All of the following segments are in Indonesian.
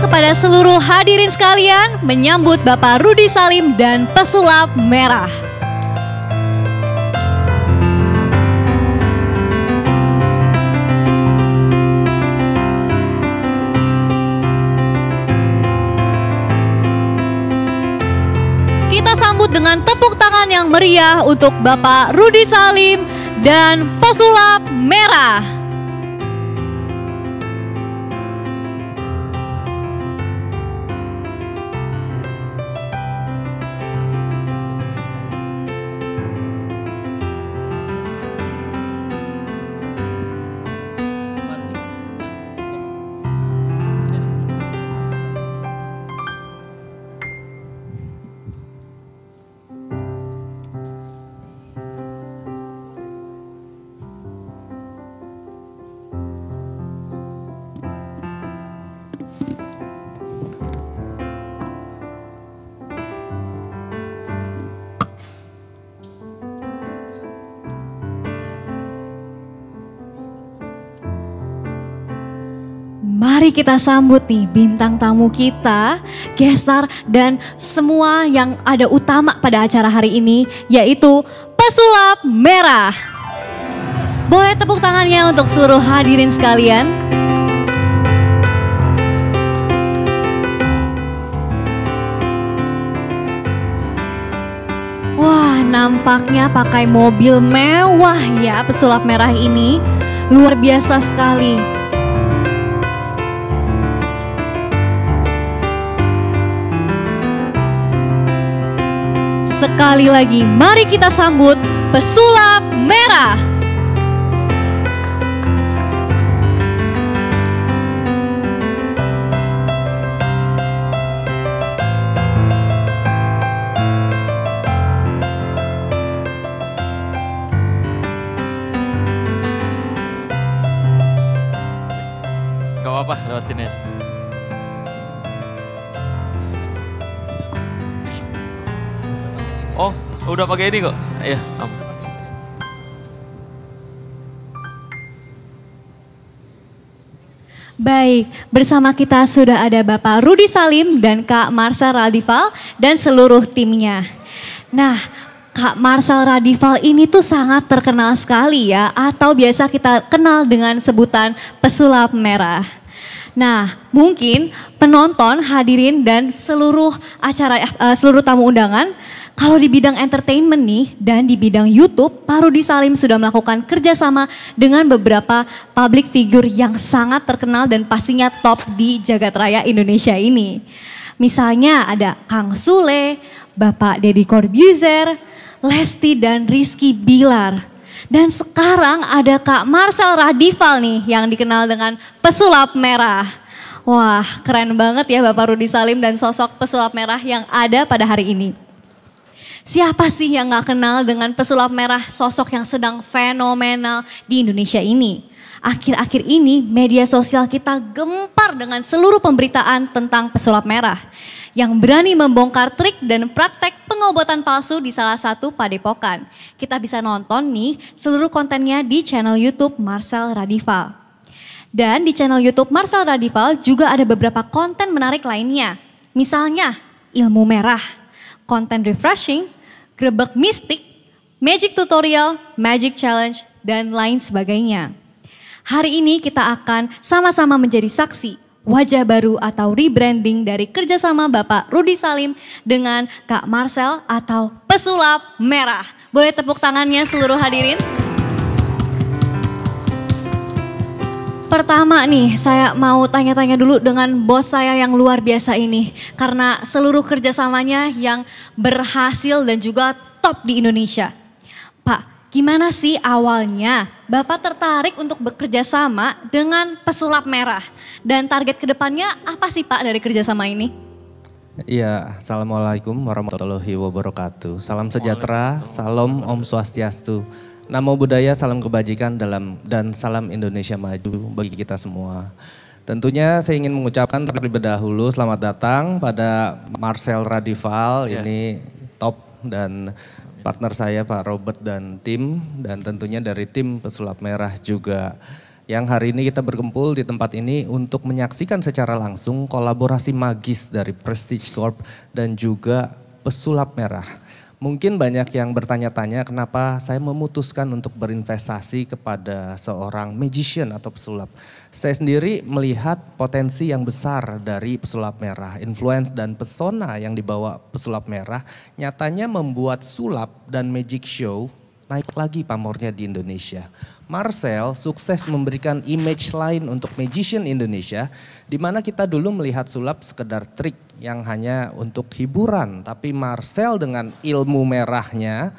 kepada seluruh hadirin sekalian menyambut Bapak Rudi Salim dan pesulap merah. Kita sambut dengan tepuk tangan yang meriah untuk Bapak Rudi Salim dan pesulap merah. Mari kita sambut nih bintang tamu kita, gestar dan semua yang ada utama pada acara hari ini, yaitu Pesulap Merah. Boleh tepuk tangannya untuk seluruh hadirin sekalian. Wah, nampaknya pakai mobil mewah ya Pesulap Merah ini. Luar biasa sekali. Sekali lagi, mari kita sambut Pesulap Merah. Gak apa-apa, lewat sini. Oh, udah pakai ini kok. Iya. Baik, bersama kita sudah ada Bapak Rudi Salim dan Kak Marcel Radival dan seluruh timnya. Nah, Kak Marcel Radival ini tuh sangat terkenal sekali ya, atau biasa kita kenal dengan sebutan Pesulap Merah. Nah, mungkin penonton, hadirin dan seluruh seluruh tamu undangan, kalau di bidang entertainment nih dan di bidang YouTube, Pak Rudi Salim sudah melakukan kerjasama dengan beberapa public figure yang sangat terkenal dan pastinya top di jagat raya Indonesia ini. Misalnya ada Kang Sule, Bapak Deddy Corbuzier, Lesti dan Rizky Bilar. Dan sekarang ada Kak Marcel Radival nih yang dikenal dengan Pesulap Merah. Wah, keren banget ya Bapak Rudi Salim dan sosok Pesulap Merah yang ada pada hari ini. Siapa sih yang gak kenal dengan Pesulap Merah, sosok yang sedang fenomenal di Indonesia ini? Akhir-akhir ini media sosial kita gempar dengan seluruh pemberitaan tentang Pesulap Merah yang berani membongkar trik dan praktek pengobatan palsu di salah satu padepokan. Kita bisa nonton nih seluruh kontennya di channel YouTube Marcel Radival. Dan di channel YouTube Marcel Radival juga ada beberapa konten menarik lainnya. Misalnya ilmu merah, konten refreshing, grebek mistik, magic tutorial, magic challenge, dan lain sebagainya. Hari ini kita akan sama-sama menjadi saksi wajah baru atau rebranding dari kerjasama Bapak Rudi Salim dengan Kak Marcel atau Pesulap Merah. Boleh tepuk tangannya seluruh hadirin? Pertama nih, saya mau tanya-tanya dulu dengan bos saya yang luar biasa ini. Karena seluruh kerjasamanya yang berhasil dan juga top di Indonesia. Pak, gimana sih awalnya Bapak tertarik untuk bekerja sama dengan Pesulap Merah? Dan target kedepannya apa sih Pak dari kerjasama ini? Iya, Assalamualaikum warahmatullahi wabarakatuh. Salam sejahtera, salam Om Swastiastu. Namo Buddhaya, salam kebajikan dan salam Indonesia maju bagi kita semua. Tentunya saya ingin mengucapkan terlebih dahulu selamat datang pada Marcel Radival, ini top dan partner saya Pak Robert dan tim, dan tentunya dari tim Pesulap Merah juga. Yang hari ini kita berkumpul di tempat ini untuk menyaksikan secara langsung kolaborasi magis dari Prestige Corp dan juga Pesulap Merah. Mungkin banyak yang bertanya-tanya kenapa saya memutuskan untuk berinvestasi kepada seorang magician atau pesulap. Saya sendiri melihat potensi yang besar dari Pesulap Merah, influence dan pesona yang dibawa Pesulap Merah nyatanya membuat sulap dan magic show naik lagi pamornya di Indonesia. Marcel sukses memberikan image lain untuk magician Indonesia, di mana kita dulu melihat sulap sekedar trik yang hanya untuk hiburan, tapi Marcel dengan ilmu merahnya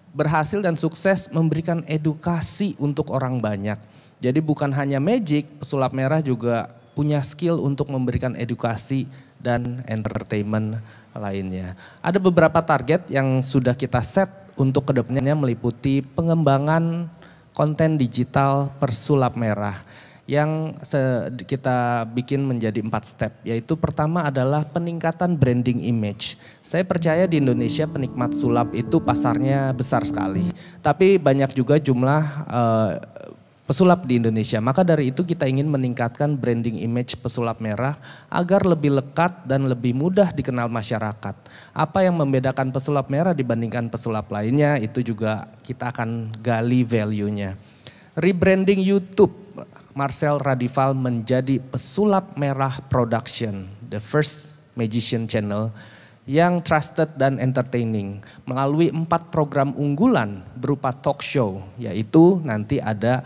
berhasil dan sukses memberikan edukasi untuk orang banyak. Jadi bukan hanya magic, Pesulap Merah juga punya skill untuk memberikan edukasi dan entertainment lainnya. Ada beberapa target yang sudah kita set untuk kedepannya meliputi pengembangan konten digital Pesulap Merah yang kita bikin menjadi 4 step, yaitu pertama adalah peningkatan branding image. Saya percaya di Indonesia penikmat sulap itu pasarnya besar sekali, tapi banyak juga jumlah pesulap di Indonesia. Maka dari itu kita ingin meningkatkan branding image pesulap merah agar lebih lekat dan lebih mudah dikenal masyarakat. Apa yang membedakan pesulap merah dibandingkan pesulap lainnya itu juga kita akan gali value-nya. Rebranding YouTube, Marcel Radival menjadi Pesulap Merah Production, the first magician channel yang trusted dan entertaining melalui 4 program unggulan berupa talk show, yaitu nanti ada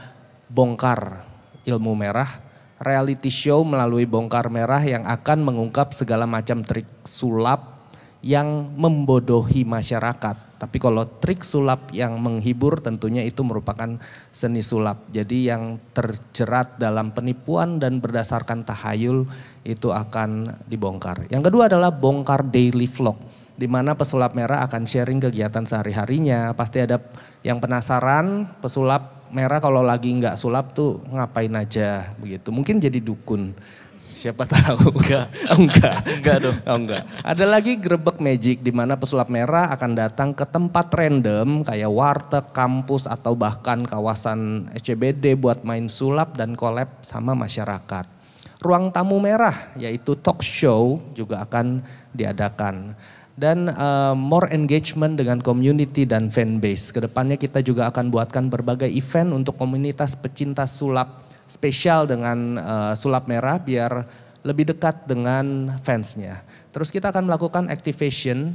Bongkar Ilmu Merah, reality show melalui Bongkar Merah yang akan mengungkap segala macam trik sulap yang membodohi masyarakat. Tapi kalau trik sulap yang menghibur tentunya itu merupakan seni sulap. Jadi yang terjerat dalam penipuan dan berdasarkan tahayul itu akan dibongkar. Yang kedua adalah Bongkar Daily Vlog, di mana pesulap merah akan sharing kegiatan sehari-harinya. Pasti ada yang penasaran pesulap merah kalau lagi nggak sulap tuh ngapain aja begitu. Mungkin jadi dukun. Siapa tahu. Enggak dong. Oh, enggak. Ada lagi Grebek Magic di mana pesulap merah akan datang ke tempat random kayak warteg, kampus atau bahkan kawasan SCBD buat main sulap dan collab sama masyarakat. Ruang Tamu Merah yaitu talk show juga akan diadakan. Dan more engagement dengan community dan fanbase. Kedepannya kita juga akan buatkan berbagai event untuk komunitas pecinta sulap spesial dengan sulap merah biar lebih dekat dengan fansnya. Terus kita akan melakukan activation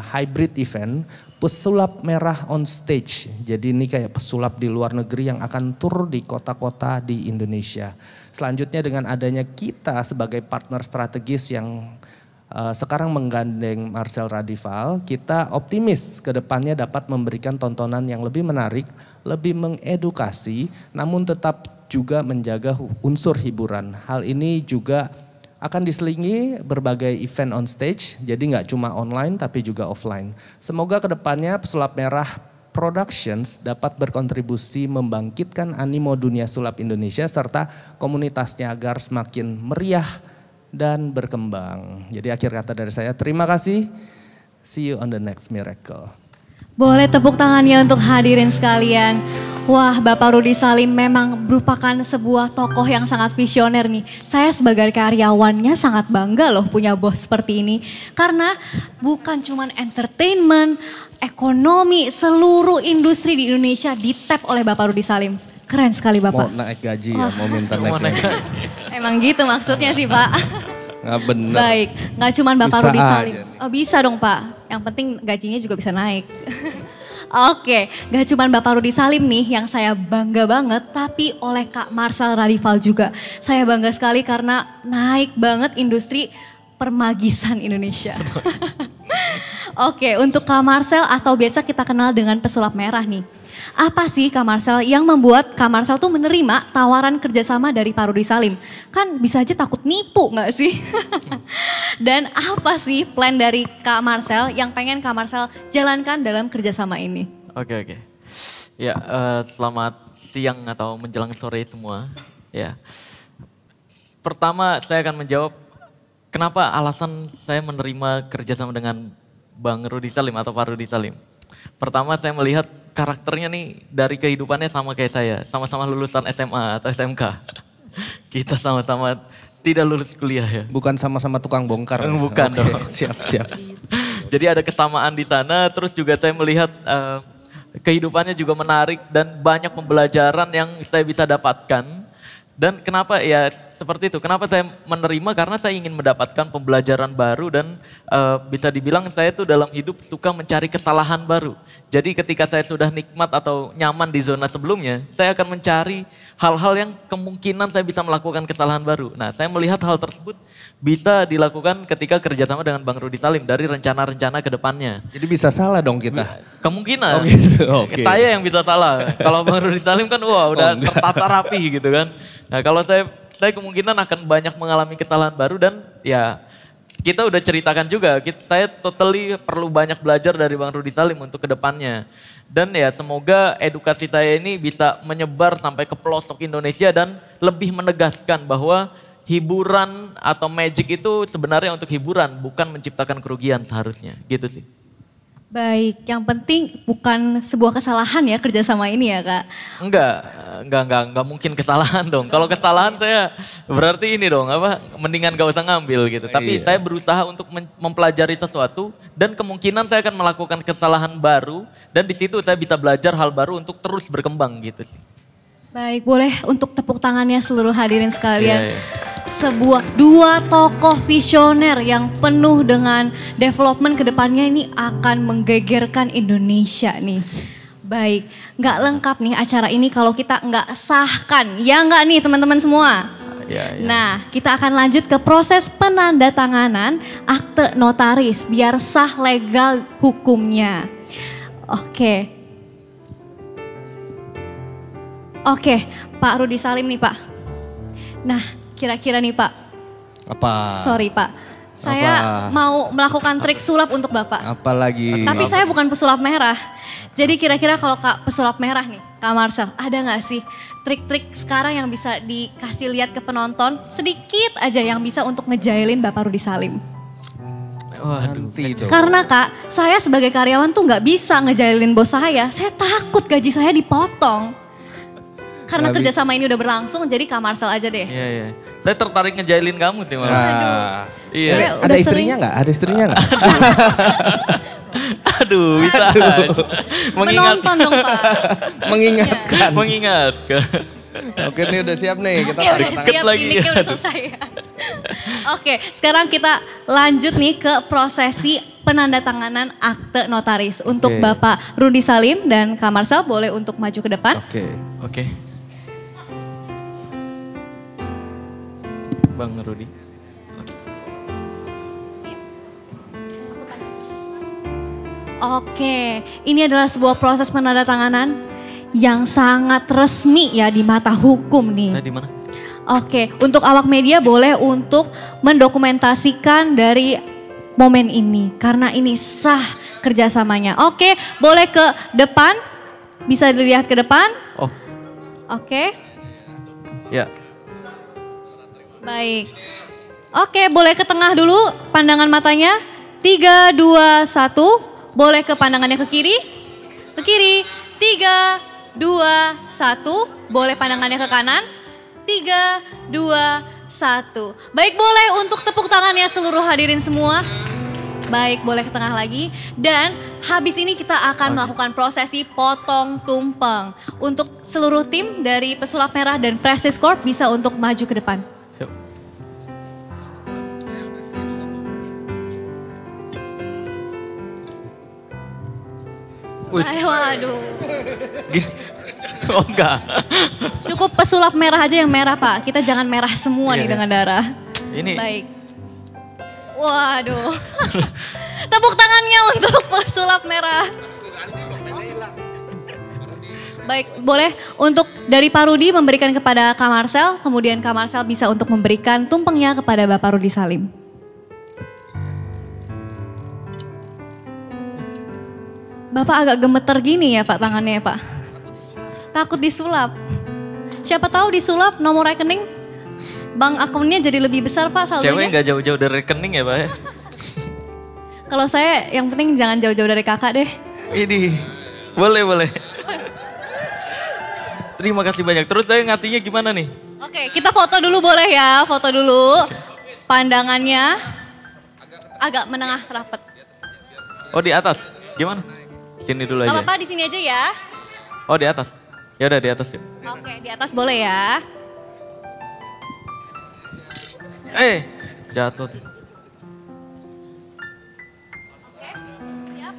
hybrid event pesulap merah on stage. Jadi ini kayak pesulap di luar negeri yang akan tur di kota-kota di Indonesia. Selanjutnya dengan adanya kita sebagai partner strategis yang sekarang menggandeng Marcel Radival, kita optimis ke depannya dapat memberikan tontonan yang lebih menarik, lebih mengedukasi, namun tetap juga menjaga unsur hiburan. Hal ini juga akan diselingi berbagai event on stage, jadi nggak cuma online tapi juga offline. Semoga ke depannya Pesulap Merah Productions dapat berkontribusi membangkitkan animo dunia sulap Indonesia serta komunitasnya agar semakin meriah dan berkembang. Jadi akhir kata dari saya, terima kasih. See you on the next miracle. Boleh tepuk tangannya untuk hadirin sekalian. Wah, Bapak Rudi Salim memang merupakan sebuah tokoh yang sangat visioner nih. Saya sebagai karyawannya sangat bangga loh punya bos seperti ini. Karena bukan cuma entertainment, ekonomi, seluruh industri di Indonesia di-tap oleh Bapak Rudi Salim. Keren sekali Bapak. Mau naik gaji ya, mau minta naik gaji. Emang gitu maksudnya sih Pak. Nggak bener. Baik, nggak cuma Bapak Bisa Rudi Salim. aja. Oh bisa dong Pak, yang penting gajinya juga bisa naik. Oke, gak cuma Bapak Rudi Salim nih yang saya bangga banget, tapi oleh Kak Marcel Radival juga. Saya bangga sekali karena naik banget industri permagisan Indonesia. Oke, untuk Kak Marcel atau biasa kita kenal dengan pesulap merah nih. Apa sih Kak Marcel yang membuat Kak Marcel tuh menerima tawaran kerjasama dari Pak Rudi Salim? Kan bisa aja takut nipu gak sih? Dan apa sih plan dari Kak Marcel yang pengen Kak Marcel jalankan dalam kerjasama ini? Oke. Ya, selamat siang atau menjelang sore semua. Ya, pertama saya akan menjawab kenapa alasan saya menerima kerjasama dengan Bang Rudi Salim atau Pak Rudi Salim. Pertama saya melihat karakternya nih dari kehidupannya sama kayak saya. Sama-sama lulusan SMA atau SMK. Kita sama-sama tidak lulus kuliah ya. Bukan sama-sama tukang bongkar. Bukan Oke, dong. Siap. Jadi ada kesamaan di sana, terus juga saya melihat kehidupannya juga menarik dan banyak pembelajaran yang saya bisa dapatkan. Dan kenapa ya seperti itu, kenapa saya menerima karena saya ingin mendapatkan pembelajaran baru dan bisa dibilang saya tuh dalam hidup suka mencari kesalahan baru. Jadi ketika saya sudah nikmat atau nyaman di zona sebelumnya, saya akan mencari hal-hal yang kemungkinan saya bisa melakukan kesalahan baru. Nah saya melihat hal tersebut bisa dilakukan ketika kerjasama dengan Bang Rudi Salim dari rencana-rencana ke depannya. Jadi bisa salah dong kita. Kemungkinan. Oh gitu, oke. Saya yang bisa salah. Kalau Bang Rudi Salim kan wah udah tertata rapi gitu kan. Nah kalau saya kemungkinan akan banyak mengalami kesalahan baru dan ya kita udah ceritakan juga. Saya totally perlu banyak belajar dari Bang Rudi Salim untuk kedepannya. Dan ya semoga edukasi saya ini bisa menyebar sampai ke pelosok Indonesia dan lebih menegaskan bahwa hiburan atau magic itu sebenarnya untuk hiburan bukan menciptakan kerugian seharusnya gitu sih. Baik, yang penting bukan sebuah kesalahan ya kerjasama ini ya Kak? Enggak mungkin kesalahan dong. Kalau kesalahan saya berarti ini dong, mendingan gak usah ngambil gitu. Tapi saya berusaha untuk mempelajari sesuatu dan kemungkinan saya akan melakukan kesalahan baru dan di situ saya bisa belajar hal baru untuk terus berkembang gitu sih. Baik, boleh untuk tepuk tangannya seluruh hadirin sekalian. Iya. Dua tokoh visioner yang penuh dengan development ke depannya ini akan menggegerkan Indonesia nih. Baik, nggak lengkap nih acara ini kalau kita nggak sahkan, ya nggak nih teman-teman semua? Ya. Nah, kita akan lanjut ke proses penandatanganan akte notaris biar sah legal hukumnya. Oke, Pak Rudi Salim nih Pak. Nah, kira-kira nih Pak. Apa? Sorry Pak, saya mau melakukan trik sulap untuk Bapak. Apalagi? Tapi saya bukan pesulap merah. Jadi kira-kira kalau Kak pesulap merah nih, Kak Marcel, ada gak sih trik-trik sekarang yang bisa dikasih lihat ke penonton? Sedikit aja yang bisa untuk ngejailin Bapak Rudi Salim. Waduh. Karena Kak, saya sebagai karyawan tuh gak bisa ngejailin bos saya takut gaji saya dipotong. Karena kerjasama ini udah berlangsung, jadi Kak Marcel aja deh. Iya. Saya tertarik ngejailin kamu Tim. Iya. Ada istrinya nggak? Ada istrinya nggak? Aduh, bisa. Menonton dong Pak. Mengingatkan. Oke nih udah siap nih, kita tarik siap lagi. Ini udah selesai ya. Oke, sekarang kita lanjut nih ke prosesi penandatanganan akte notaris. Untuk Bapak Rudi Salim dan Kak Marcel boleh untuk maju ke depan. Oke. Bang Rudi. Oke, ini adalah sebuah proses penandatanganan yang sangat resmi ya di mata hukum nih. Saya di mana? Oke, untuk awak media boleh untuk mendokumentasikan dari momen ini karena ini sah kerjasamanya. Oke, boleh ke depan, bisa dilihat ke depan. Oh. Oke. Ya. Baik. Oke, boleh ke tengah dulu pandangan matanya. 3, 2, 1. Boleh ke pandangannya ke kiri. Ke kiri. 3, 2, 1. Boleh pandangannya ke kanan. 3, 2, 1. Baik, boleh untuk tepuk tangannya seluruh hadirin semua. Baik, boleh ke tengah lagi. Dan habis ini kita akan melakukan prosesi potong tumpeng. Untuk seluruh tim dari Pesulap Merah dan Prestige Corp bisa untuk maju ke depan. Waduh. Oh enggak. Cukup pesulap merah aja yang merah Pak. Kita jangan merah semua nih dengan darah. Ini. Baik. Waduh. Tepuk tangannya untuk pesulap merah. Baik, boleh untuk dari Pak Rudi memberikan kepada Kak Marcel. Kemudian Kak Marcel bisa untuk memberikan tumpengnya kepada Bapak Rudi Salim. Bapak agak gemeter gini ya Pak tangannya ya Pak. Takut disulap. Siapa tahu disulap nomor rekening bank akunnya jadi lebih besar Pak saldonya. Cewek gak jauh-jauh dari rekening ya Pak ya? Kalau saya yang penting jangan jauh-jauh dari kakak deh. Ini boleh. Terima kasih banyak. Terus saya ngasihnya gimana nih? Oke, kita foto dulu boleh ya, foto dulu. Pandangannya agak menengah rapat. Oh di atas, gimana? Sini dulu aja. Gak apa-apa di sini aja ya. Oh di atas, ya udah di atas ya. Oke, di atas boleh ya. Jatuh tuh. Oke, siap.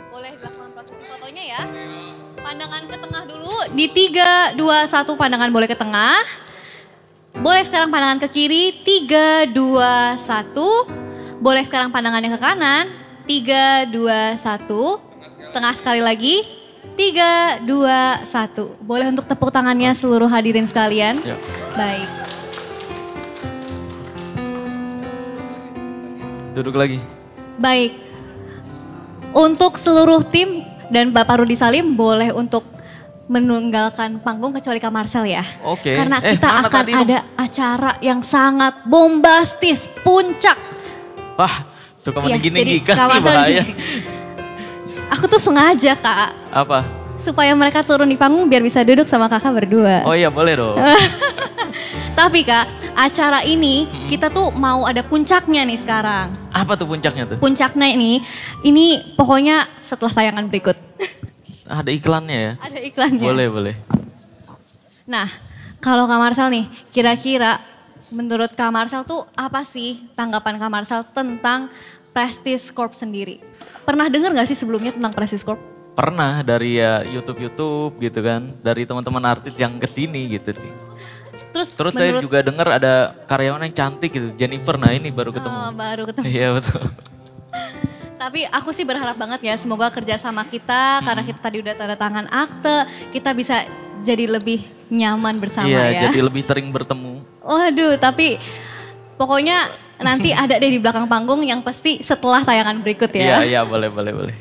Boleh dilakukan proses fotonya ya. Pandangan ke tengah dulu. Di 3, 2, 1 pandangan boleh ke tengah. Boleh sekarang pandangan ke kiri. 3, 2, 1. Boleh sekarang pandangannya ke kanan. 3, 2, 1. Tengah sekali lagi. 3, 2, 1. Boleh untuk tepuk tangannya seluruh hadirin sekalian. Ya. Baik. Duduk lagi. Baik. Untuk seluruh tim dan Bapak Rudi Salim boleh untuk meninggalkan panggung kecuali Kak Marcel ya. Oke. Karena kita mana akan tadi ada acara yang sangat bombastis, puncak. Wah, Suka Iya, meninggi-ninggikan jadi Kak nih, Marcel di bahaya. sini. Aku tuh sengaja Kak, Apa? supaya mereka turun di panggung biar bisa duduk sama kakak berdua. Oh iya boleh dong. Tapi Kak, acara ini kita tuh mau ada puncaknya nih sekarang. Apa tuh puncaknya tuh? Puncaknya ini pokoknya setelah tayangan berikut. Ada iklannya ya? Ada iklannya. Boleh, boleh. Nah, kalau Kak Marcel nih, kira-kira menurut Kak Marcel tuh apa sih tanggapan Kak Marcel tentang Prestige Corp sendiri? Pernah dengar gak sih sebelumnya tentang Prestige Corp? Pernah dari ya YouTube gitu kan. Dari teman-teman artis yang kesini gitu sih. Terus saya juga dengar ada karyawan yang cantik gitu, Jennifer. Nah ini baru ketemu. Oh, baru ketemu. Iya betul. Tapi aku sih berharap banget ya semoga kerjasama kita karena kita tadi udah tanda tangan akte, kita bisa jadi lebih nyaman bersama Iya, ya. jadi lebih sering bertemu. Waduh, tapi pokoknya nanti ada deh di belakang panggung yang pasti setelah tayangan berikut ya. Iya, boleh, boleh, boleh.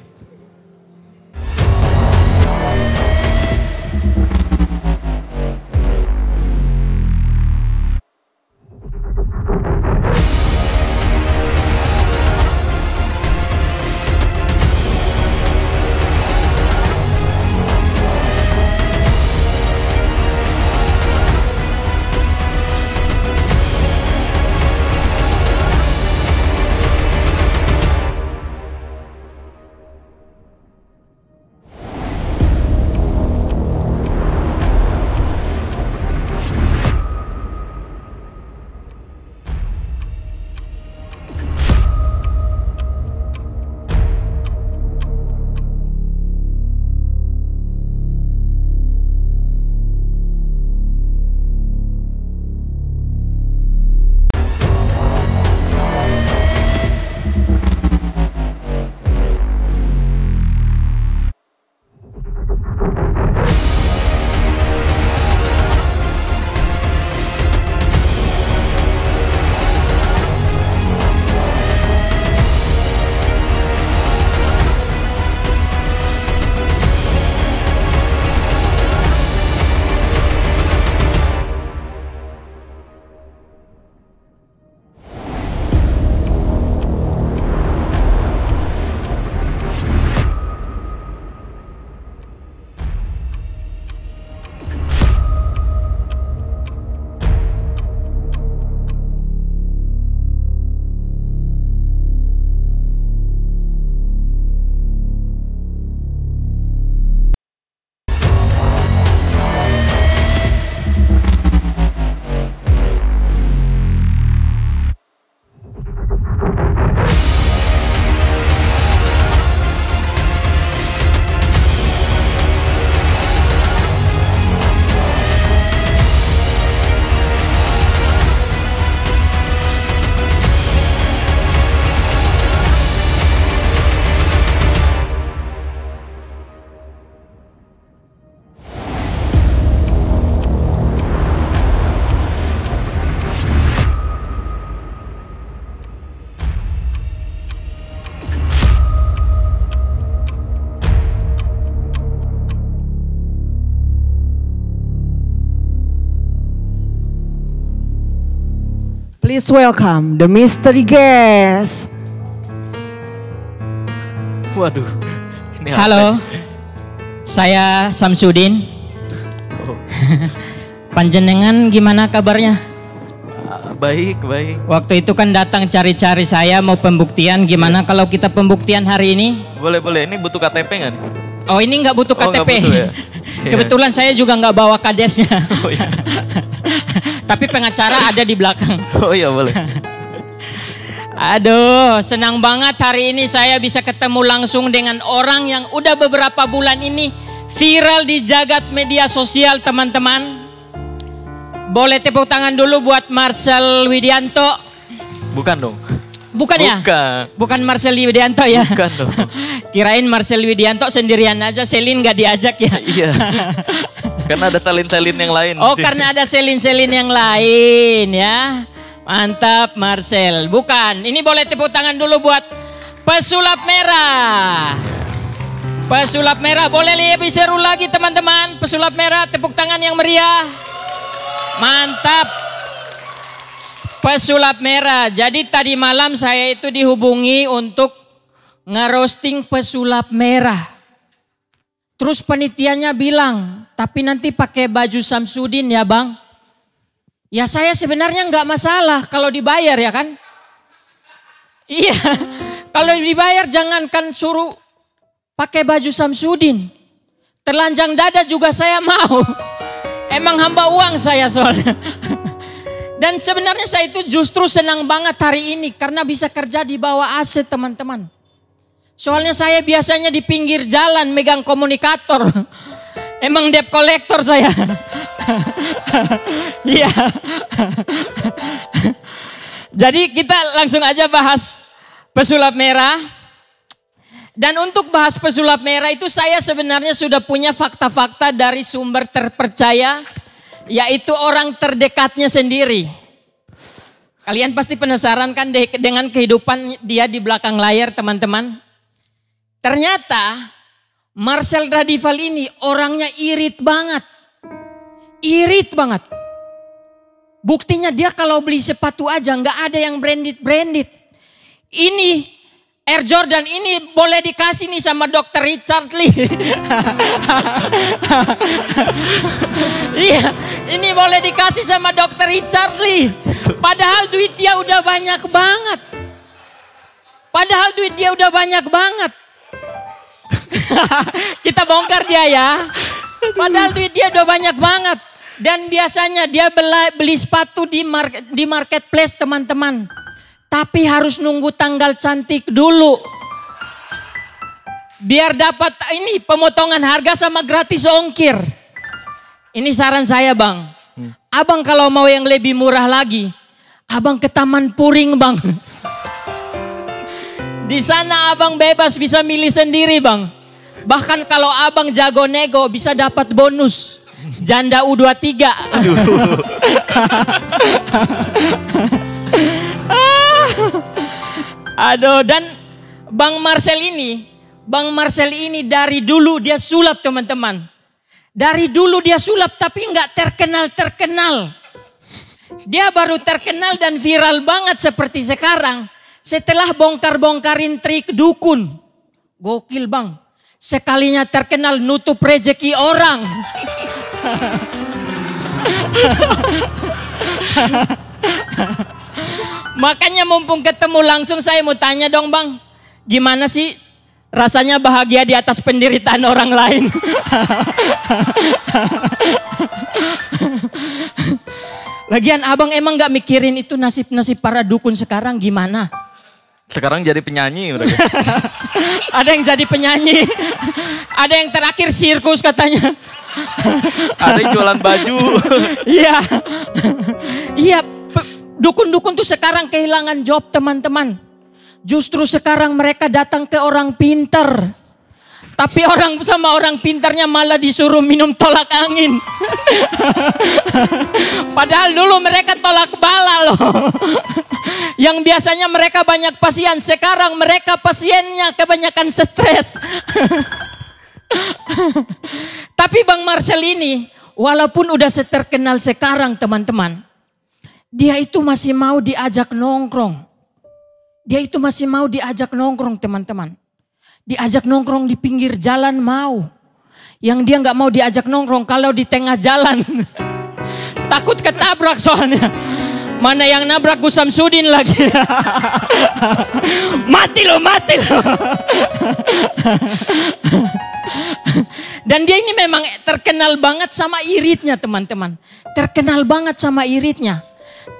Please welcome the mystery guest. Waduh. Ini apa Halo, nih? saya Samsudin. Oh, Panjenengan gimana kabarnya? baik, baik. Waktu itu kan datang cari-cari saya mau pembuktian. Gimana kalau kita pembuktian hari ini? Boleh, boleh. Ini butuh KTP nggak nih? Oh ini nggak butuh Oh, nggak KTP. butuh ya? Kebetulan saya juga nggak bawa kadesnya. Oh iya. Tapi pengacara ada di belakang. Oh iya, boleh. Aduh, senang banget hari ini saya bisa ketemu langsung dengan orang yang udah beberapa bulan ini viral di jagat media sosial, teman-teman. Boleh tepuk tangan dulu buat Marcel Widianto. Bukan dong. Bukan ya? Bukan. Bukan Marcel Widianto ya? Bukan dong. Kirain Marcel Widianto sendirian aja, Selin gak diajak ya? Iya. Karena ada salin-salin yang lain. Oh karena ada Selin-Selin yang lain ya. Mantap Marcel. Bukan, ini boleh tepuk tangan dulu buat Pesulap Merah. Pesulap Merah, boleh lebih seru lagi teman-teman. Pesulap Merah, tepuk tangan yang meriah. Mantap. Pesulap merah. Jadi tadi malam saya itu dihubungi untuk ngerosting pesulap merah. Terus penitiannya bilang, tapi nanti pakai baju Samsudin ya bang. Ya saya sebenarnya nggak masalah kalau dibayar ya kan. Iya, kalau dibayar jangankan suruh pakai baju Samsudin. Telanjang dada juga saya mau. Emang hamba uang saya soalnya. Dan sebenarnya saya itu justru senang banget hari ini karena bisa kerja di bawah AC teman-teman. Soalnya saya biasanya di pinggir jalan megang komunikator. Emang debt collector saya. Iya. Jadi kita langsung aja bahas pesulap merah. Dan untuk bahas pesulap merah itu saya sebenarnya sudah punya fakta-fakta dari sumber terpercaya. Yaitu orang terdekatnya sendiri. Kalian pasti penasaran kan dengan kehidupan dia di belakang layar teman-teman. Ternyata Marcel Radival ini orangnya irit banget. Irit banget. Buktinya dia kalau beli sepatu aja nggak ada yang branded. Ini Air Jordan ini boleh dikasih nih sama Dr. Richard Lee. Iya, ini boleh dikasih sama Dr. Richard Lee. Padahal duit dia udah banyak banget. Kita bongkar dia ya. Padahal duit dia udah banyak banget. Dan biasanya dia beli sepatu di marketplace teman-teman. Tapi harus nunggu tanggal cantik dulu. Biar dapat ini pemotongan harga sama gratis ongkir. Ini saran saya bang. Abang kalau mau yang lebih murah lagi. Abang ke Taman Puring bang. Di sana abang bebas bisa milih sendiri bang. Bahkan kalau abang jago nego bisa dapat bonus. Janda U23. Aduh, dan Bang Marcel ini dari dulu dia sulap teman-teman. Dari dulu dia sulap tapi nggak terkenal. Dia baru terkenal dan viral banget seperti sekarang. Setelah bongkar-bongkarin trik dukun. Gokil bang. Sekalinya terkenal nutup rezeki orang. Makanya mumpung ketemu langsung saya mau tanya dong bang. Gimana sih rasanya bahagia di atas penderitaan orang lain? Lagian abang emang gak mikirin itu nasib-nasib para dukun sekarang gimana? Sekarang jadi penyanyi. Ada yang jadi penyanyi. Ada yang terakhir sirkus katanya. Ada yang jualan baju. Iya. Iya. Dukun-dukun tuh sekarang kehilangan job teman-teman. Justru sekarang mereka datang ke orang pintar. Tapi orang pintarnya malah disuruh minum tolak angin. Padahal dulu mereka tolak bala loh. Yang biasanya mereka banyak pasien. Sekarang mereka pasiennya kebanyakan stres. Tapi Bang Marcel ini walaupun udah terkenal sekarang teman-teman. Dia itu masih mau diajak nongkrong. Teman-teman. Diajak nongkrong di pinggir jalan mau. Yang dia nggak mau diajak nongkrong kalau di tengah jalan. Takut ketabrak soalnya. Mana yang nabrak Gus Samsudin lagi. Mati lo. Dan dia ini memang terkenal banget sama iritnya teman-teman.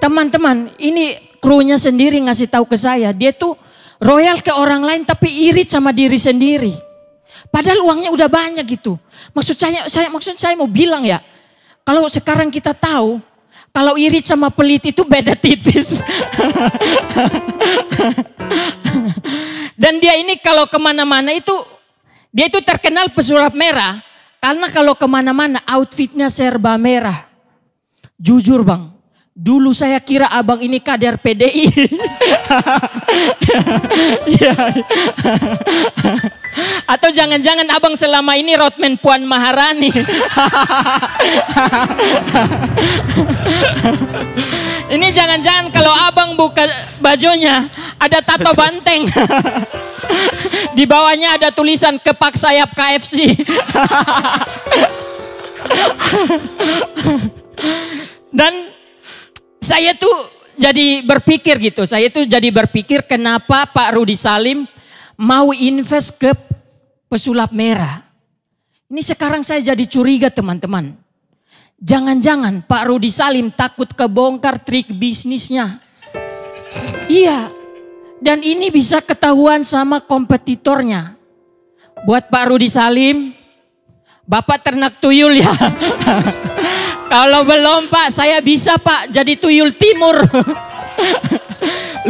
Teman-teman, ini krunya sendiri ngasih tahu ke saya. Dia tuh royal ke orang lain tapi irit sama diri sendiri. Padahal uangnya udah banyak gitu. Maksud saya mau bilang ya. Kalau sekarang kita tahu. Kalau irit sama pelit itu beda tipis. Dan dia ini kalau kemana-mana itu. Dia itu terkenal pesulap merah. Karena kalau kemana-mana outfitnya serba merah. Jujur bang. Dulu saya kira abang ini kader PDI. Atau jangan-jangan abang selama ini roadman Puan Maharani. Ini jangan-jangan kalau abang buka bajunya ada tato banteng. Di bawahnya ada tulisan kepak sayap KFC. Dan saya tuh jadi berpikir gitu. Saya tuh jadi berpikir kenapa Pak Rudi Salim mau invest ke pesulap merah. Ini sekarang saya jadi curiga teman-teman. Jangan-jangan Pak Rudi Salim takut kebongkar trik bisnisnya. Iya. Dan ini bisa ketahuan sama kompetitornya. Buat Pak Rudi Salim, Bapak ternak tuyul ya. Kalau belum Pak, saya bisa Pak jadi tuyul timur.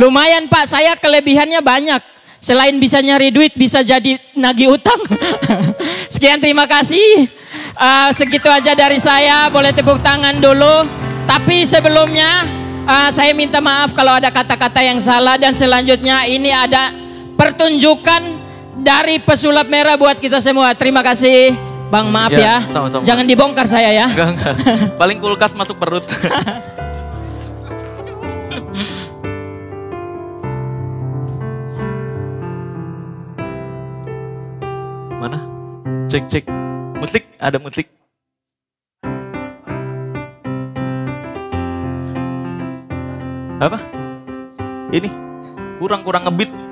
Lumayan Pak, saya kelebihannya banyak. Selain bisa nyari duit, bisa jadi nagih utang. Sekian, terima kasih. Segitu aja dari saya, boleh tepuk tangan dulu. Tapi sebelumnya, saya minta maaf kalau ada kata-kata yang salah. Dan selanjutnya ini ada pertunjukan dari pesulap merah buat kita semua. Terima kasih. Bang, maaf ya, sama-sama. Jangan dibongkar saya ya. Enggak. Paling kulkas masuk perut. Mana? Cek. Musik, ada musik. Apa? Ini kurang ngebeat.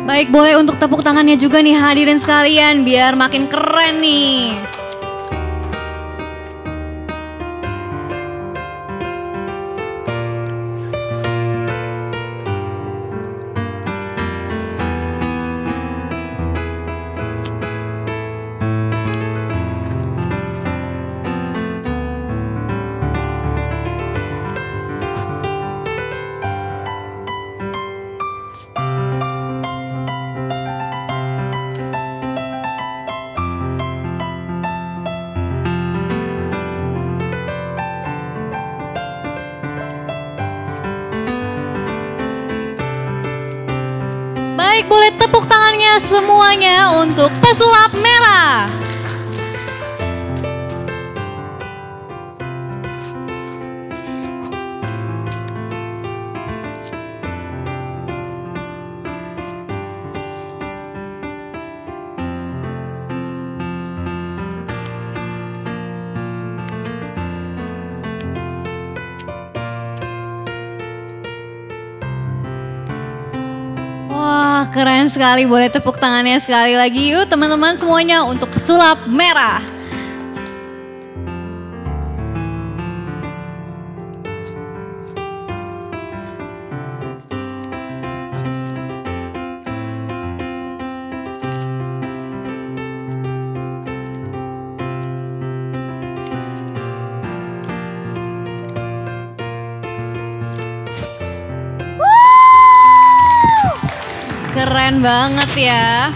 Baik, boleh untuk tepuk tangannya juga nih hadirin sekalian biar makin keren nih. Baik, boleh tepuk tangannya semuanya untuk pesulap merah. Wah, keren sekali. Boleh tepuk tangannya sekali lagi yuk teman-teman semuanya untuk pesulap merah. Keren banget ya.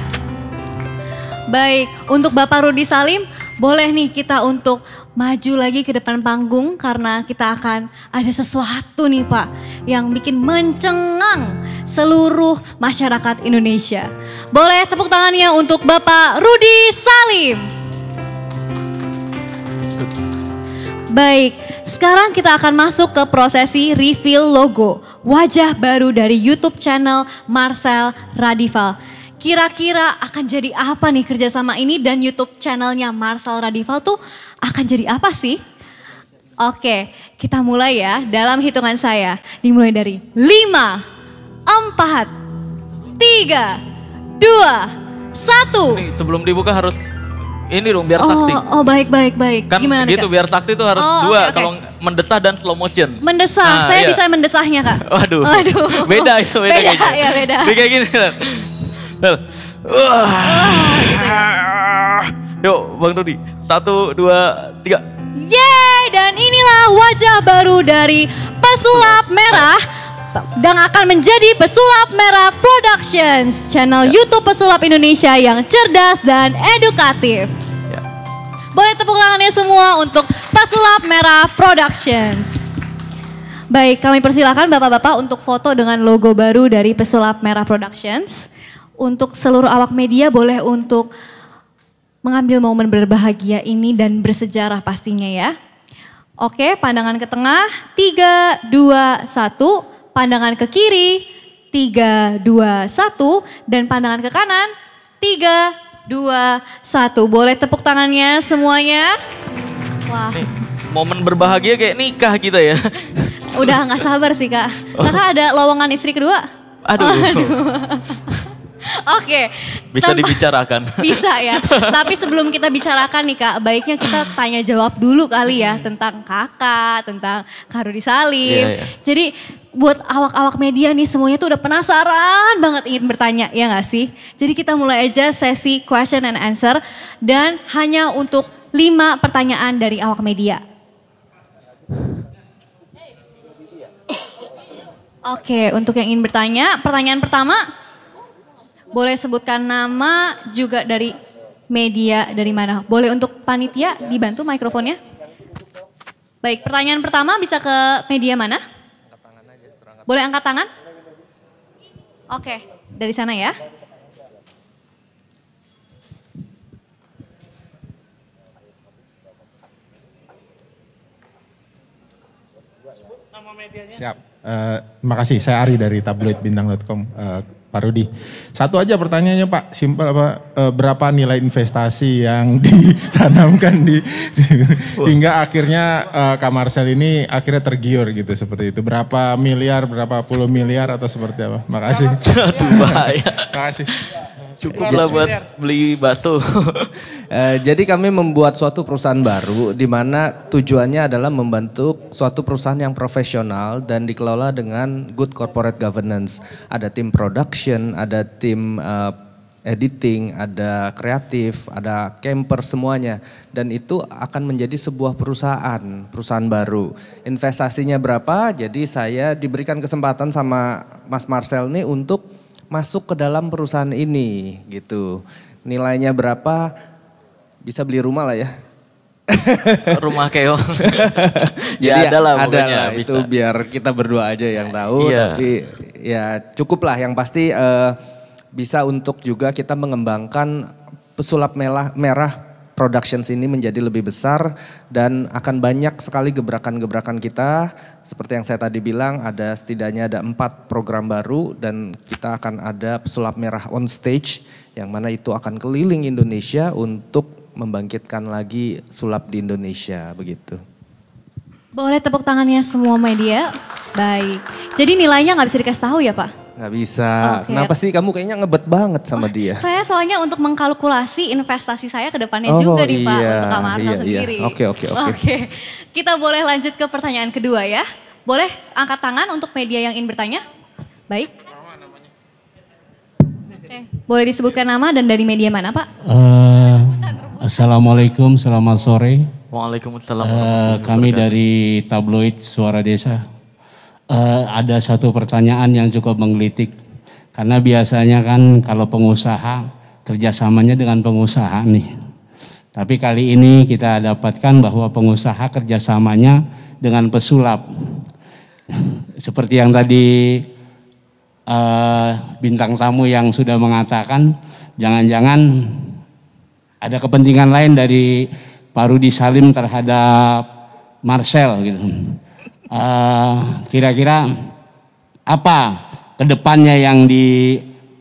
Baik, untuk Bapak Rudi Salim, boleh nih kita untuk maju lagi ke depan panggung karena kita akan ada sesuatu nih Pak yang bikin mencengang seluruh masyarakat Indonesia. Boleh tepuk tangannya untuk Bapak Rudi Salim. Baik, sekarang kita akan masuk ke prosesi reveal logo wajah baru dari YouTube channel Marcel Radival. Kira-kira akan jadi apa nih kerjasama ini dan YouTube channelnya Marcel Radival tuh akan jadi apa sih? Oke, kita mulai ya dalam hitungan saya. Dimulai dari 5, 4, 3, 2, 1. Ini sebelum dibuka harus ini dong biar sakti. Oh baik. Kan Gimana nih, gitu Kak? biar sakti itu harus oke. dua kalau mendesah dan slow motion. Mendesah, Nah, saya iya. bisa mendesahnya Kak. Waduh. Beda Beda kayaknya. ya beda. Dia kayak gini. Yuk Bang Rudi. 1, 2, 3. Yeay, dan inilah wajah baru dari Pesulap Merah dan akan menjadi Pesulap Merah Productions, channel YouTube Pesulap Indonesia yang cerdas dan edukatif. Ya. Boleh tepuk tangannya semua untuk Pesulap Merah Productions. Baik, kami persilakan Bapak-Bapak untuk foto dengan logo baru dari Pesulap Merah Productions. Untuk seluruh awak media boleh untuk mengambil momen berbahagia ini dan bersejarah pastinya ya. Oke, pandangan ke tengah, 3, 2, 1. Pandangan ke kiri, 3, 2, 1. Dan pandangan ke kanan, 3, 2, 1. Boleh tepuk tangannya semuanya. Wah, Nih, momen berbahagia kayak nikah kita ya. udah gak sabar sih Kak. Kakak ada lowongan istri kedua? Aduh. Oke. Bisa dibicarakan. Bisa ya. Tapi sebelum kita bicarakan nih Kak, baiknya kita tanya jawab dulu kali ya tentang Kakak, tentang Kak Rudi Salim. Iya. Jadi buat awak-awak media nih semuanya tuh udah penasaran banget ingin bertanya, ya gak sih? Jadi kita mulai aja sesi question and answer dan hanya untuk 5 pertanyaan dari awak media. Oke, untuk yang ingin bertanya, pertanyaan pertama, boleh sebutkan nama juga dari media dari mana. Boleh untuk panitia dibantu mikrofonnya. Baik, pertanyaan pertama bisa ke media mana? Boleh angkat tangan? Oke, dari sana ya. Siap. Terima kasih. Saya Ari dari tabloidbintang.com. Pak Rudi. Satu aja pertanyaannya Pak, simpel apa? Berapa nilai investasi yang ditanamkan hingga akhirnya Kak Marcel ini akhirnya tergiur gitu seperti itu. Berapa miliar, berapa puluh miliar atau seperti apa? Makasih. Aduh bahaya. Makasih. Cukup lah buat beli batu. Jadi kami membuat suatu perusahaan baru di mana tujuannya adalah membentuk suatu perusahaan yang profesional dan dikelola dengan good corporate governance. Ada tim production, ada tim editing, ada kreatif, ada camper semuanya. Dan itu akan menjadi sebuah perusahaan baru. Investasinya berapa? Jadi saya diberikan kesempatan sama Mas Marcel nih untuk masuk ke dalam perusahaan ini gitu. Nilainya berapa? Bisa beli rumah lah ya. Rumah keong. Jadi ya ada lah ada pokoknya. lah, itu biar kita berdua aja yang tahu. Iya. Tapi ya cukup lah, yang pasti bisa untuk juga kita mengembangkan Pesulap Merah Productions ini menjadi lebih besar dan akan banyak sekali gebrakan-gebrakan kita. Seperti yang saya tadi bilang, ada setidaknya ada 4 program baru dan kita akan ada Pesulap Merah on stage yang mana itu akan keliling Indonesia untuk membangkitkan lagi sulap di Indonesia begitu. Boleh tepuk tangannya semua media. Baik. Jadi nilainya nggak bisa dikasih tahu ya Pak? Nggak bisa. Oke. Kenapa sih kamu kayaknya ngebet banget sama dia? Saya soalnya untuk mengkalkulasi investasi saya ke depannya juga nih Pak, iya, untuk Kak Marcel iya. sendiri. Oke. Kita boleh lanjut ke pertanyaan kedua ya. Boleh angkat tangan untuk media yang ingin bertanya? Baik. Oke. Boleh disebutkan nama dan dari media mana Pak? Assalamualaikum, selamat sore. Waalaikumsalam. Kami dari tabloid Suara Desa. Ada satu pertanyaan yang cukup menggelitik. Karena biasanya kan kalau pengusaha kerjasamanya dengan pengusaha nih. Tapi kali ini kita dapatkan bahwa pengusaha kerjasamanya dengan pesulap. Seperti yang tadi bintang tamu yang sudah mengatakan, jangan-jangan ada kepentingan lain dari Pak Rudi Salim terhadap Marcel gitu. Kira-kira apa kedepannya yang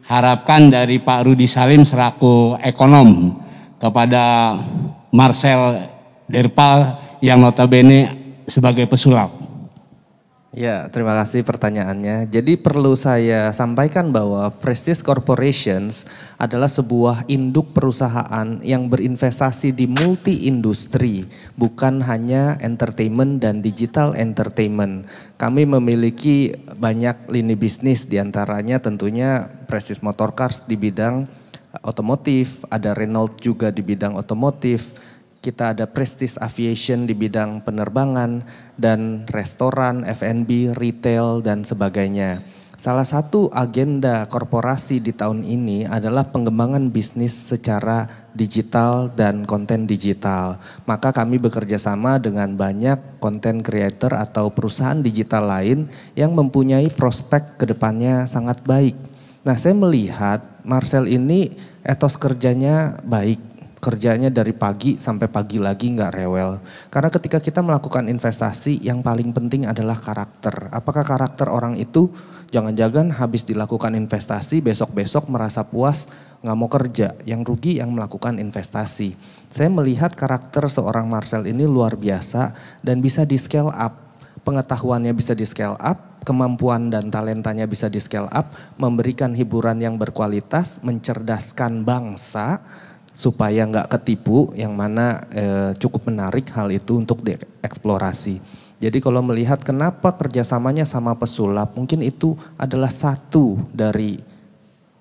harapkan dari Pak Rudi Salim selaku ekonom kepada Marcel Derpal yang notabene sebagai pesulap. Ya, terima kasih pertanyaannya. Jadi perlu saya sampaikan bahwa Prestige Corporations adalah sebuah induk perusahaan yang berinvestasi di multi industri, bukan hanya entertainment dan digital entertainment. Kami memiliki banyak lini bisnis, diantaranya tentunya Prestige Motorcars di bidang otomotif, ada Renault juga di bidang otomotif. Kita ada Prestige Aviation di bidang penerbangan dan restoran, F&B, retail dan sebagainya. Salah satu agenda korporasi di tahun ini adalah pengembangan bisnis secara digital dan konten digital. Maka kami bekerja sama dengan banyak content creator atau perusahaan digital lain yang mempunyai prospek kedepannya sangat baik. Nah, saya melihat Marcel ini etos kerjanya baik. Kerjanya dari pagi sampai pagi lagi nggak rewel. Karena ketika kita melakukan investasi yang paling penting adalah karakter. Apakah karakter orang itu jangan-jangan habis dilakukan investasi besok-besok merasa puas nggak mau kerja. Yang rugi yang melakukan investasi. Saya melihat karakter seorang Marcel ini luar biasa dan bisa di scale up. Pengetahuannya bisa di scale up, kemampuan dan talentanya bisa di scale up, memberikan hiburan yang berkualitas, mencerdaskan bangsa, supaya nggak ketipu, yang mana cukup menarik hal itu untuk dieksplorasi. Jadi kalau melihat kenapa kerjasamanya sama pesulap, mungkin itu adalah satu dari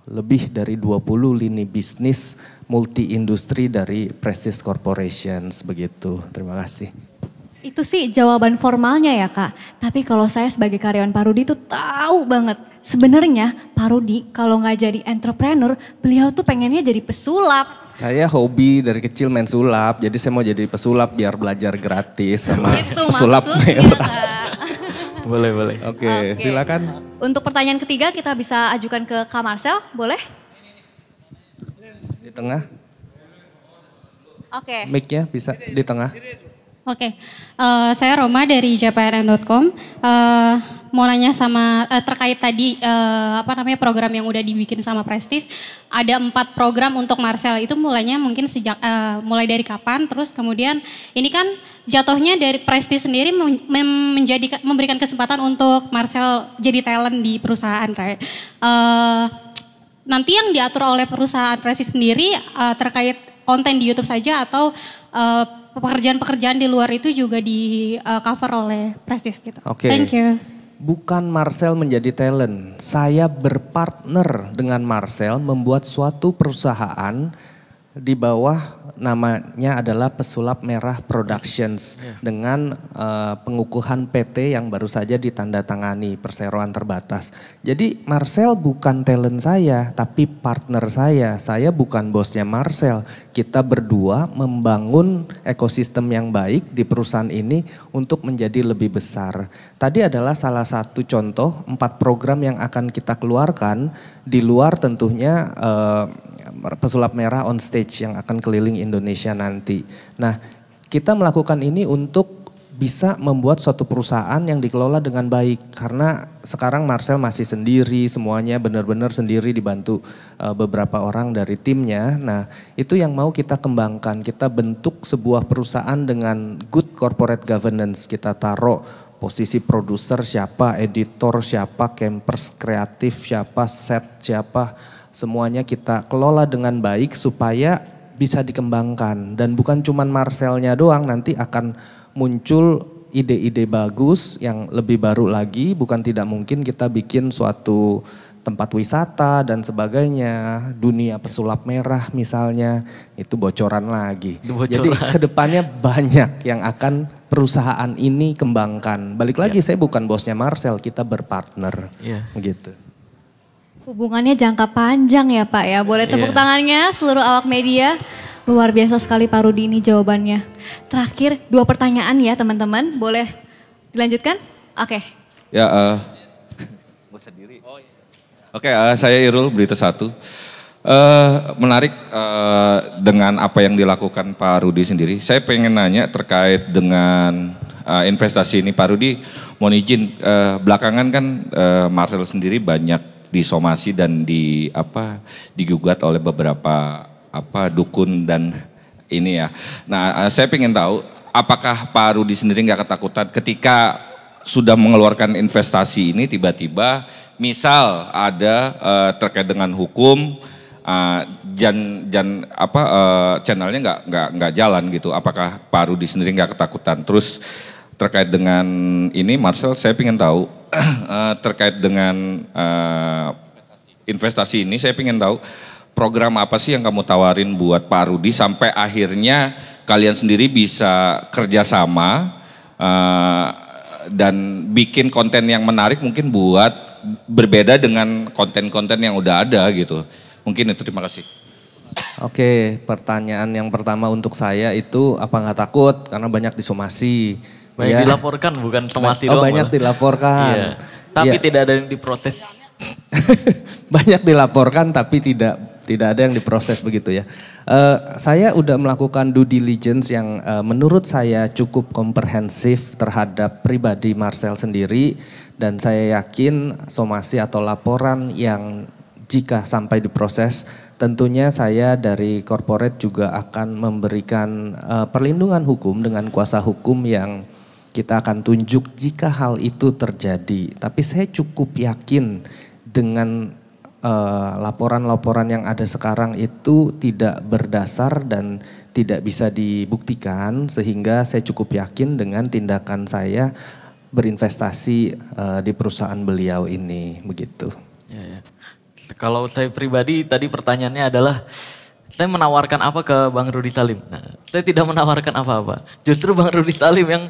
lebih dari 20 lini bisnis multi industri dari Prestige Corporations, begitu. Terima kasih. Itu sih jawaban formalnya ya Kak. Tapi kalau saya sebagai karyawan Pak Rudi tuh tahu banget. Sebenarnya Pak Rudi kalau nggak jadi entrepreneur, beliau tuh pengennya jadi pesulap. Saya hobi dari kecil main sulap, jadi saya mau jadi pesulap biar belajar gratis sama Itu pesulap maksudnya merah. Kak. Boleh. Oke, silakan. Untuk pertanyaan ketiga kita bisa ajukan ke Kak Marcel, boleh? Di tengah, Oke. mic-nya bisa di tengah. Oke, saya Roma dari jpnn.com. Mau nanya sama terkait tadi program yang udah dibikin sama Prestige. Ada 4 program untuk Marcel, itu mulainya mungkin sejak mulai dari kapan? Terus kemudian ini kan jatuhnya dari Prestige sendiri memberikan kesempatan untuk Marcel jadi talent di perusahaan, right? Nanti yang diatur oleh perusahaan Prestige sendiri terkait konten di YouTube saja atau pekerjaan-pekerjaan di luar itu juga di cover oleh Prestige gitu. Oke. Thank you. Bukan Marcel menjadi talent, saya berpartner dengan Marcel membuat suatu perusahaan di bawah namanya adalah Pesulap Merah Productions dengan pengukuhan PT yang baru saja ditandatangani, perseroan terbatas. Jadi Marcel bukan talent saya, tapi partner saya. Saya bukan bosnya Marcel. Kita berdua membangun ekosistem yang baik di perusahaan ini untuk menjadi lebih besar. Tadi adalah salah satu contoh 4 program yang akan kita keluarkan di luar tentunya Pesulap Merah on stage yang akan keliling Indonesia nanti. Nah, kita melakukan ini untuk bisa membuat suatu perusahaan yang dikelola dengan baik. Karena sekarang Marcel masih sendiri, semuanya benar-benar sendiri dibantu beberapa orang dari timnya. Nah, itu yang mau kita kembangkan. Kita bentuk sebuah perusahaan dengan good corporate governance. Kita taruh posisi produser siapa, editor siapa, campers kreatif siapa, set siapa. Semuanya kita kelola dengan baik supaya bisa dikembangkan. Dan bukan cuman Marcelnya doang, nanti akan muncul ide-ide bagus yang lebih baru lagi. Bukan tidak mungkin kita bikin suatu tempat wisata dan sebagainya. Dunia pesulap merah misalnya, itu bocoran lagi. Jadi kedepannya banyak yang akan perusahaan ini kembangkan. Balik lagi, saya bukan bosnya Marcel, kita berpartner. Begitu. Hubungannya jangka panjang ya Pak ya. Boleh tepuk tangannya seluruh awak media. Luar biasa sekali Pak Rudi ini jawabannya. Terakhir 2 pertanyaan ya teman-teman. Boleh dilanjutkan? Oke. Ya, Oke, saya Irul, Berita 1. Menarik dengan apa yang dilakukan Pak Rudi sendiri. Saya pengen nanya terkait dengan investasi ini Pak Rudi. Mohon izin, belakangan kan Marcel sendiri banyak disomasi dan digugat oleh beberapa dukun dan ini ya. Nah, saya ingin tahu apakah Pak Rudi sendiri nggak ketakutan ketika sudah mengeluarkan investasi ini tiba-tiba misal ada terkait dengan hukum channelnya nggak jalan gitu. Apakah Pak Rudi sendiri nggak ketakutan? Terus terkait dengan ini Marcel, saya ingin tahu terkait dengan investasi ini, saya ingin tahu program apa sih yang kamu tawarin buat Pak Rudi sampai akhirnya kalian sendiri bisa kerjasama dan bikin konten yang menarik mungkin buat berbeda dengan konten-konten yang udah ada gitu. Mungkin itu, terima kasih. Oke, pertanyaan yang pertama untuk saya itu apa nggak takut karena banyak disomasi. Banyak dilaporkan bukan somasi doang. Banyak dilaporkan. Iya. Tapi tidak ada yang diproses. Banyak dilaporkan tapi tidak ada yang diproses begitu ya. Saya udah melakukan due diligence yang menurut saya cukup komprehensif terhadap pribadi Marcel sendiri dan saya yakin somasi atau laporan yang jika sampai diproses tentunya saya dari corporate juga akan memberikan perlindungan hukum dengan kuasa hukum yang kita akan tunjuk jika hal itu terjadi. Tapi saya cukup yakin dengan laporan-laporan yang ada sekarang itu tidak berdasar dan tidak bisa dibuktikan sehingga saya cukup yakin dengan tindakan saya berinvestasi di perusahaan beliau ini begitu. Ya. Kalau saya pribadi tadi pertanyaannya adalah saya menawarkan apa ke Bang Rudi Salim? Nah, saya tidak menawarkan apa-apa. Justru Bang Rudi Salim yang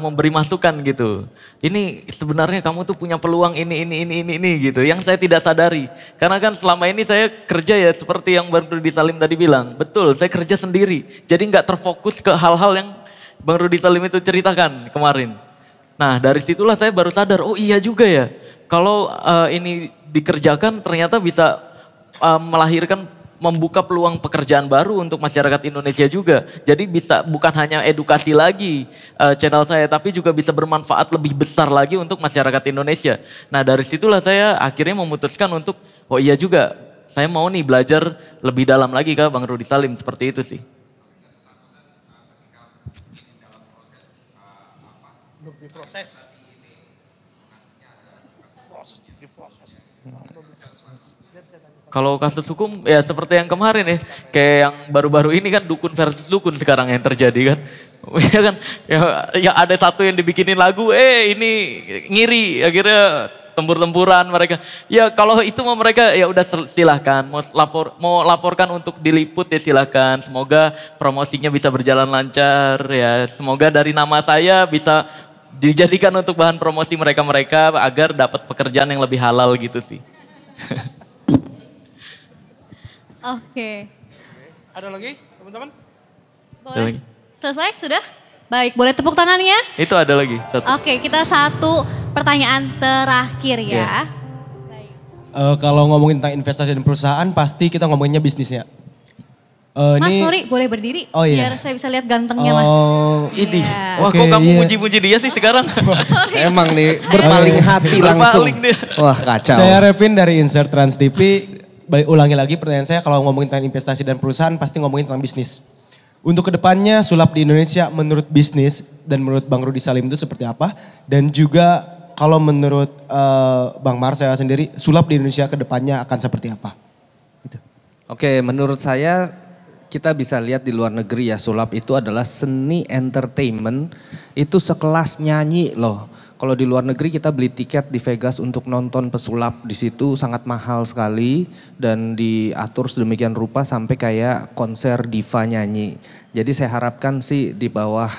memberi masukan gitu. Ini sebenarnya kamu tuh punya peluang ini gitu. Yang saya tidak sadari. Karena kan selama ini saya kerja ya seperti yang Bang Rudi Salim tadi bilang. Betul, saya kerja sendiri. Jadi nggak terfokus ke hal-hal yang Bang Rudi Salim itu ceritakan kemarin. Nah dari situlah saya baru sadar, oh iya juga ya. Kalau ini dikerjakan ternyata bisa melahirkan, membuka peluang pekerjaan baru untuk masyarakat Indonesia juga. Jadi bisa bukan hanya edukasi lagi channel saya, tapi juga bisa bermanfaat lebih besar lagi untuk masyarakat Indonesia. Nah dari situlah saya akhirnya memutuskan untuk, oh iya juga, saya mau nih belajar lebih dalam lagi ke Bang Rudi Salim, seperti itu sih. Kalau kasus hukum ya seperti yang kemarin ya, kayak yang baru-baru ini kan dukun versus dukun sekarang yang terjadi kan. Ya kan, ya ada satu yang dibikinin lagu, ini ngiri, akhirnya tempur-tempuran mereka. Ya kalau itu mau mereka ya udah silahkan, mau laporkan untuk diliput ya silahkan. Semoga promosinya bisa berjalan lancar ya, semoga dari nama saya bisa dijadikan untuk bahan promosi mereka-mereka agar dapat pekerjaan yang lebih halal gitu sih. Oke. Ada lagi teman-teman? Boleh. Selesai sudah? Baik, boleh tepuk tangannya? Itu ada lagi. Satu. Oke, kita satu pertanyaan terakhir ya. Kalau ngomongin tentang investasi dan perusahaan pasti kita ngomonginnya bisnisnya. Mas sorry boleh berdiri biar saya bisa lihat gantengnya Mas. Ini, wah kok kamu muji-muji dia sih sekarang? Emang nih berpaling hati langsung. Wah kacau. Saya Revin dari Insert Trans TV. Ulangi lagi pertanyaan saya, kalau ngomongin tentang investasi dan perusahaan pasti ngomongin tentang bisnis. Untuk kedepannya sulap di Indonesia menurut bisnis dan menurut Bang Rudi Salim itu seperti apa? Dan juga kalau menurut Bang Marcel sendiri sulap di Indonesia kedepannya akan seperti apa? Gitu. Oke, menurut saya kita bisa lihat di luar negeri ya, sulap itu adalah seni entertainment, itu sekelas nyanyi loh. Kalau di luar negeri kita beli tiket di Vegas untuk nonton pesulap, di situ sangat mahal sekali dan diatur sedemikian rupa sampai kayak konser diva nyanyi. Jadi saya harapkan sih di bawah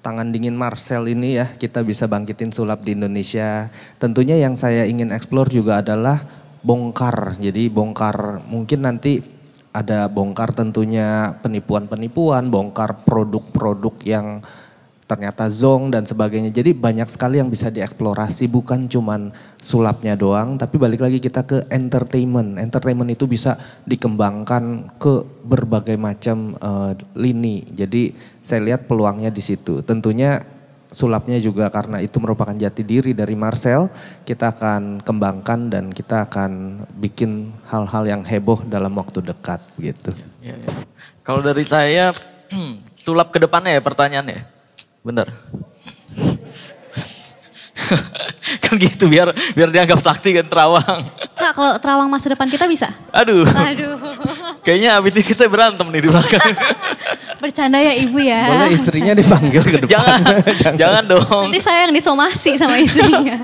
tangan dingin Marcel ini ya kita bisa bangkitin sulap di Indonesia. Tentunya yang saya ingin eksplor juga adalah bongkar. Jadi bongkar mungkin nanti ada bongkar tentunya penipuan-penipuan, bongkar produk-produk yang ternyata zong dan sebagainya. Jadi banyak sekali yang bisa dieksplorasi, bukan cuman sulapnya doang, tapi balik lagi kita ke entertainment. Entertainment itu bisa dikembangkan ke berbagai macam lini. Jadi saya lihat peluangnya di situ. Tentunya sulapnya juga karena itu merupakan jati diri dari Marcel, kita akan kembangkan dan kita akan bikin hal-hal yang heboh dalam waktu dekat gitu. Ya. Kalau dari saya, sulap ke depannya ya pertanyaannya. Bener. Kan gitu biar dianggap sakti kan terawang. Kak, kalau terawang masa depan kita bisa? Aduh. Kayaknya abis ini kita berantem nih di belakang. Bercanda ya ibu ya. Boleh istrinya dipanggil ke depan. Jangan dong. Nanti saya yang disomasi sama istrinya.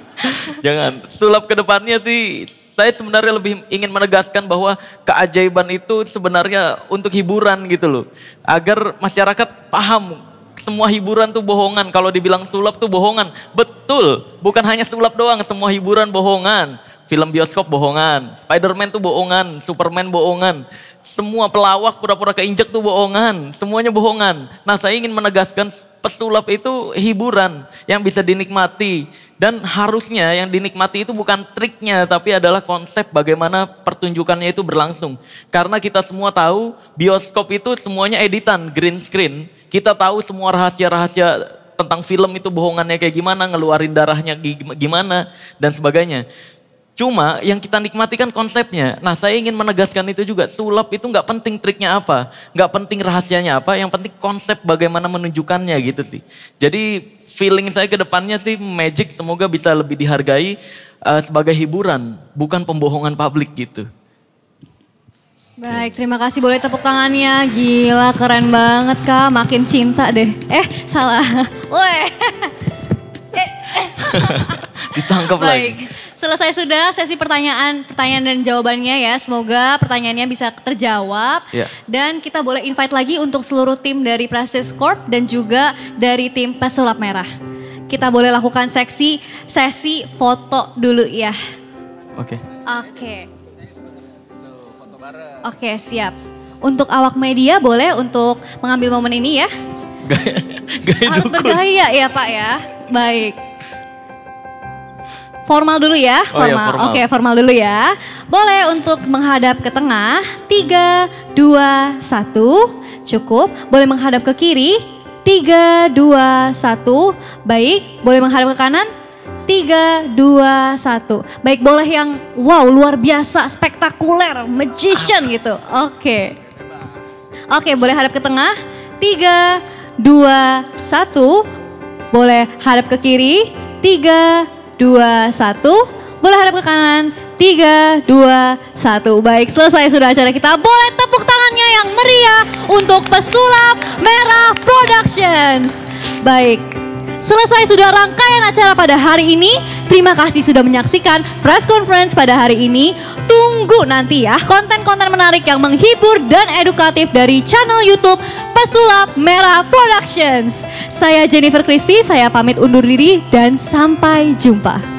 Jangan. Sulap ke depannya sih, saya sebenarnya lebih ingin menegaskan bahwa keajaiban itu sebenarnya untuk hiburan gitu loh. Agar masyarakat paham semua hiburan tuh bohongan. Kalau dibilang sulap tuh bohongan. Betul, bukan hanya sulap doang, semua hiburan bohongan. Film bioskop bohongan, Spider-Man tuh bohongan, Superman bohongan. Semua pelawak pura-pura keinjek tuh bohongan, semuanya bohongan. Nah saya ingin menegaskan pesulap itu hiburan yang bisa dinikmati. Dan harusnya yang dinikmati itu bukan triknya, tapi adalah konsep bagaimana pertunjukannya itu berlangsung. Karena kita semua tahu bioskop itu semuanya editan, green screen. Kita tahu semua rahasia-rahasia tentang film itu bohongannya kayak gimana, ngeluarin darahnya gimana, dan sebagainya. Cuma yang kita nikmati kan konsepnya. Nah saya ingin menegaskan itu juga. Sulap itu nggak penting triknya apa. Nggak penting rahasianya apa. Yang penting konsep bagaimana menunjukkannya gitu sih. Jadi feeling saya ke depannya sih magic semoga bisa lebih dihargai sebagai hiburan. Bukan pembohongan publik gitu. Baik, terima kasih. Boleh tepuk tangannya. Gila, keren banget Kak. Makin cinta deh. Salah. Weh. Ditangkap lagi. Selesai sudah sesi pertanyaan dan jawabannya ya. Semoga pertanyaannya bisa terjawab. Yeah. Dan kita boleh invite lagi untuk seluruh tim dari Prestige Corp dan juga dari tim Pesulap Merah. Kita boleh lakukan sesi foto dulu ya. Oke. Oke, siap. Untuk awak media boleh untuk mengambil momen ini ya. Gaya Harus dukun. bergaya ya Pak ya. Baik. Formal dulu ya, Oh ya, formal. Oke, formal dulu ya. Boleh untuk menghadap ke tengah, 3, 2, 1, cukup. Boleh menghadap ke kiri, 3, 2, 1. Baik, boleh menghadap ke kanan, 3, 2, 1. Baik, boleh yang wow luar biasa, spektakuler, magician gitu. Oke, boleh hadap ke tengah, 3, 2, 1. Boleh hadap ke kiri, 3, 2, 1. Boleh hadap ke kanan, 3, 2, 1. Baik, selesai sudah acara kita. Boleh tepuk tangannya yang meriah untuk Pesulap Merah Productions. Baik, selesai sudah rangkaian acara pada hari ini. Terima kasih sudah menyaksikan press conference pada hari ini. Tunggu nanti ya konten-konten menarik yang menghibur dan edukatif dari channel YouTube Pesulap Merah Productions. Saya Jennifer Christy, saya pamit undur diri dan sampai jumpa.